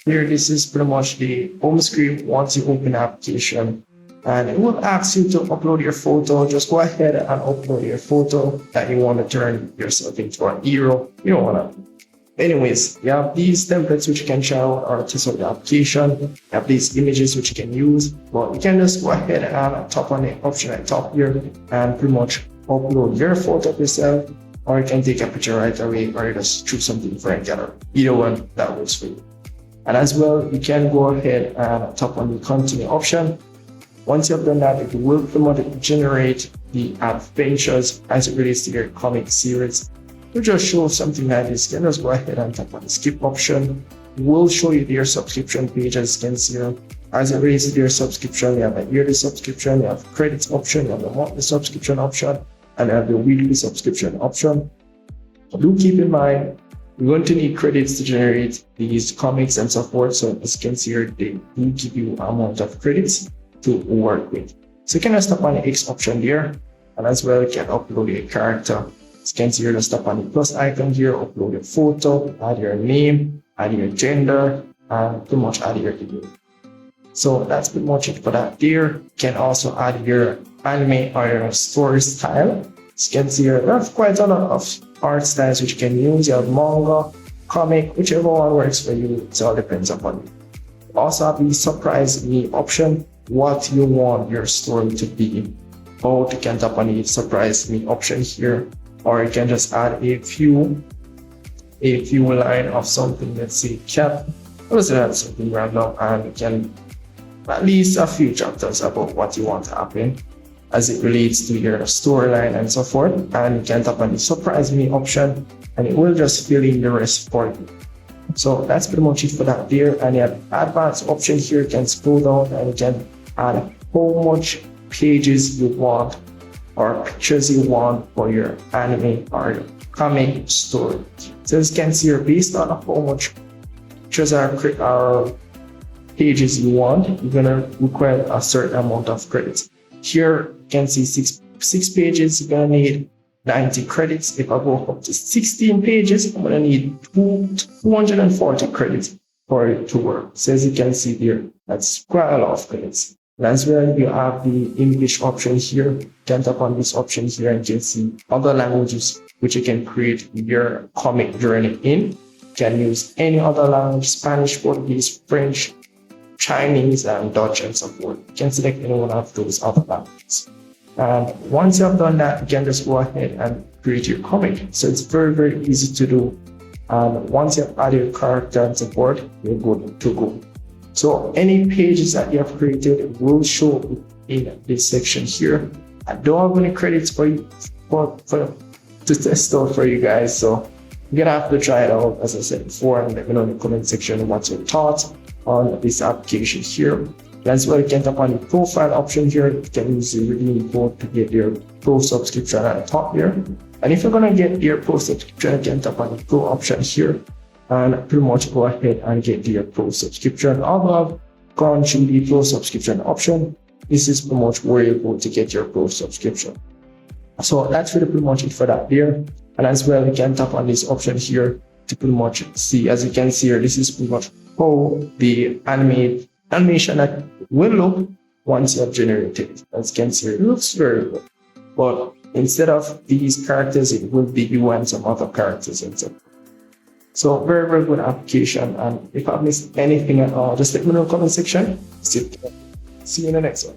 Here, this is pretty much the home screen once you open the application. And it will ask you to upload your photo. Just go ahead and upload your photo that you want to turn yourself into an hero. You don't want to. Anyways, you have these templates which you can try out or test out the application. You have these images which you can use. But you can just go ahead and tap on the option at the top here and pretty much upload your photo of yourself. Or you can take a picture right away, or you just choose something for a gallery. Either one that works for you. And as well, you can go ahead and tap on the continue option. Once you have done that, it will pretty much generate the adventures as it relates to your comic series. It will just show something like this. You can just go ahead and tap on the skip option. It will show you your subscription page, as you can see here. As it relates to your subscription, you have a yearly subscription, you have credits option, you have the monthly subscription option, and you have the weekly subscription option. Do keep in mind, you're going to need credits to generate these comics and so forth. So as you can see here, they do give you amount of credits to work with. So you can just tap on the X option there, and as well you can upload your character. As you can see here, just tap on the plus icon here, upload your photo, add your name, add your gender, and pretty much add your email. So that's pretty much it for that there. You can also add your anime or your story style. As you can see here, we have quite a lot of art styles which you can use. You have manga, comic, whichever one works for you. It all depends upon you. You also have the surprise me option, what you want your story to be. Or you can tap on the surprise me option here, or you can just add a few line of something, let's say cat. Let's add something random, and you can at least a few chapters about what you want to happen as it relates to your storyline and so forth. And you can tap on the surprise me option, and it will just fill in the rest for you. So that's pretty much it for that there. And you have advanced option here. You can scroll down and you can add how much pages you want or pictures you want for your anime or your comic story. So as you can see here, based on how much pictures or pages you want, you're gonna require a certain amount of credits. Here you can see six pages, you're gonna need 90 credits. If I go up to 16 pages, I'm gonna need 240 credits for it to work. So as you can see here, that's quite a lot of credits. And as well, you have the English option here. You can tap on this option here and you can see other languages which you can create your comic journey in. You can use any other language, Spanish, Portuguese, French, Chinese, and Dutch, and so forth. You can select any one of those other languages. And once you have done that, you can just go ahead and create your comic. So it's very, very easy to do. And once you have added your character and so forth, you're good to go. So any pages that you have created will show in this section here. I don't have any credits for you to test out for you guys. So you're gonna have to try it out, as I said before, and let me know in the comment section what's your thoughts on this application here. As well, you can tap on the profile option here. You can use the redeem code to get your pro subscription at the top here. And if you're gonna get your pro subscription, you can tap on the pro option here and pretty much go ahead and get your pro subscription. Although I've gone through the pro subscription option, this is pretty much where you're going to get your pro subscription. So that's really pretty much it for that there. And as well, you can tap on this option here to pretty much see, as you can see here, this is pretty much how the animation that will look once you have generated it. As you can see, it looks very good. But instead of these characters, it will be you and some other characters and so. So very, very good application. And if I've missed anything at all, just let me know in the comment section. See you in the next one.